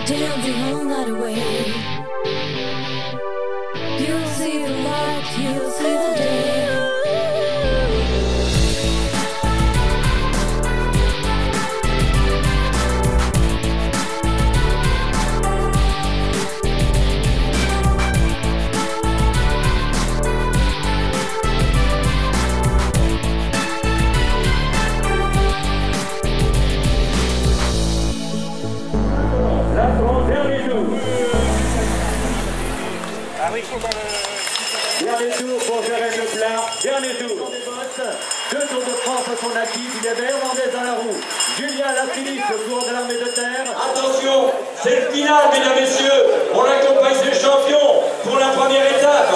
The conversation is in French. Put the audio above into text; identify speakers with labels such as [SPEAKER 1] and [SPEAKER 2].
[SPEAKER 1] dancing all night away. You'll see the light, you'll see the day.
[SPEAKER 2] Dernier tour pour Jérémy Leclerc, dernier tour. Deux tours de France sont acquis, il y avait Hernandez dans la roue, Julien Lafilippe, le cours de l'armée de terre.
[SPEAKER 3] Attention, c'est le final, mesdames et messieurs, on accompagne ces champions pour la première étape.